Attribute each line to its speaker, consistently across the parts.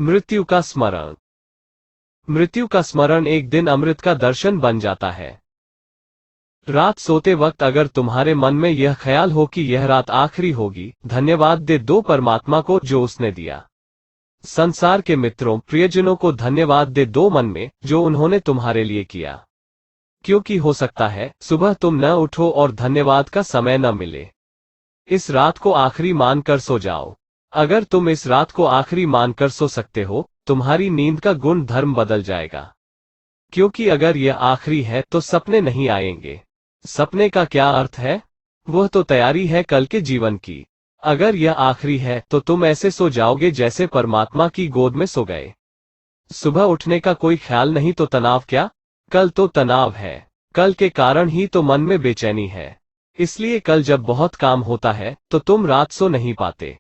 Speaker 1: मृत्यु का स्मरण। मृत्यु का स्मरण एक दिन अमृत का दर्शन बन जाता है। रात सोते वक्त अगर तुम्हारे मन में यह ख्याल हो कि यह रात आखिरी होगी, धन्यवाद दे दो परमात्मा को जो उसने दिया। संसार के मित्रों प्रियजनों को धन्यवाद दे दो मन में जो उन्होंने तुम्हारे लिए किया, क्योंकि हो सकता है सुबह तुम न उठो और धन्यवाद का समय न मिले। इस रात को आखिरी मानकर सो जाओ। अगर तुम इस रात को आखिरी मानकर सो सकते हो, तुम्हारी नींद का गुण धर्म बदल जाएगा। क्योंकि अगर यह आखिरी है तो सपने नहीं आएंगे। सपने का क्या अर्थ है? वह तो तैयारी है कल के जीवन की। अगर यह आखिरी है तो तुम ऐसे सो जाओगे जैसे परमात्मा की गोद में सो गए। सुबह उठने का कोई ख्याल नहीं तो तनाव क्या? कल तो तनाव है। कल के कारण ही तो मन में बेचैनी है। इसलिए कल जब बहुत काम होता है तो तुम रात सो नहीं पाते।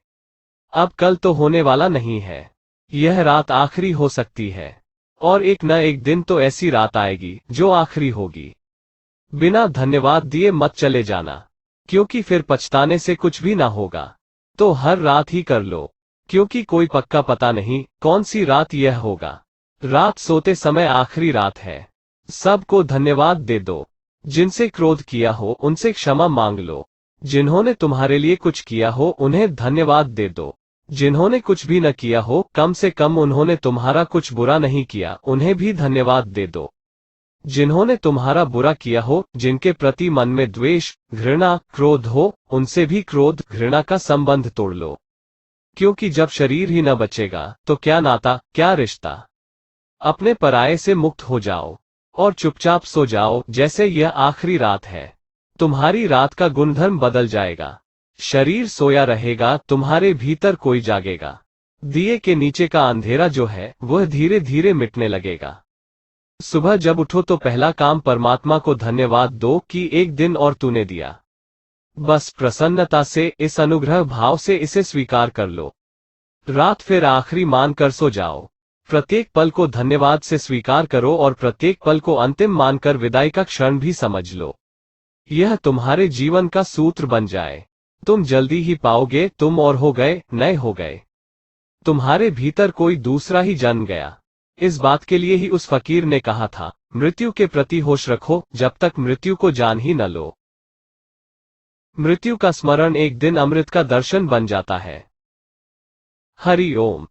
Speaker 1: अब कल तो होने वाला नहीं है। यह रात आखिरी हो सकती है, और एक न एक दिन तो ऐसी रात आएगी जो आखिरी होगी। बिना धन्यवाद दिए मत चले जाना, क्योंकि फिर पछताने से कुछ भी ना होगा। तो हर रात ही कर लो, क्योंकि कोई पक्का पता नहीं कौन सी रात यह होगा। रात सोते समय आखिरी रात है। सबको धन्यवाद दे दो। जिनसे क्रोध किया हो उनसे क्षमा मांग लो। जिन्होंने तुम्हारे लिए कुछ किया हो उन्हें धन्यवाद दे दो। जिन्होंने कुछ भी न किया हो, कम से कम उन्होंने तुम्हारा कुछ बुरा नहीं किया, उन्हें भी धन्यवाद दे दो। जिन्होंने तुम्हारा बुरा किया हो, जिनके प्रति मन में द्वेष, घृणा, क्रोध हो, उनसे भी क्रोध, घृणा का संबंध तोड़ लो। क्योंकि जब शरीर ही न बचेगा तो क्या नाता, क्या रिश्ता। अपने पराये से मुक्त हो जाओ और चुपचाप सो जाओ जैसे यह आखिरी रात है। तुम्हारी रात का गुणधर्म बदल जाएगा। शरीर सोया रहेगा, तुम्हारे भीतर कोई जागेगा। दिए के नीचे का अंधेरा जो है वह धीरे धीरे मिटने लगेगा। सुबह जब उठो तो पहला काम परमात्मा को धन्यवाद दो कि एक दिन और तूने दिया। बस प्रसन्नता से, इस अनुग्रह भाव से इसे स्वीकार कर लो। रात फिर आखिरी मानकर सो जाओ। प्रत्येक पल को धन्यवाद से स्वीकार करो और प्रत्येक पल को अंतिम मानकर विदाई का क्षण भी समझ लो। यह तुम्हारे जीवन का सूत्र बन जाए। तुम जल्दी ही पाओगे तुम और हो गए, नए हो गए। तुम्हारे भीतर कोई दूसरा ही जन्म गया। इस बात के लिए ही उस फकीर ने कहा था, मृत्यु के प्रति होश रखो जब तक मृत्यु को जान ही न लो। मृत्यु का स्मरण एक दिन अमृत का दर्शन बन जाता है। हरि ओम।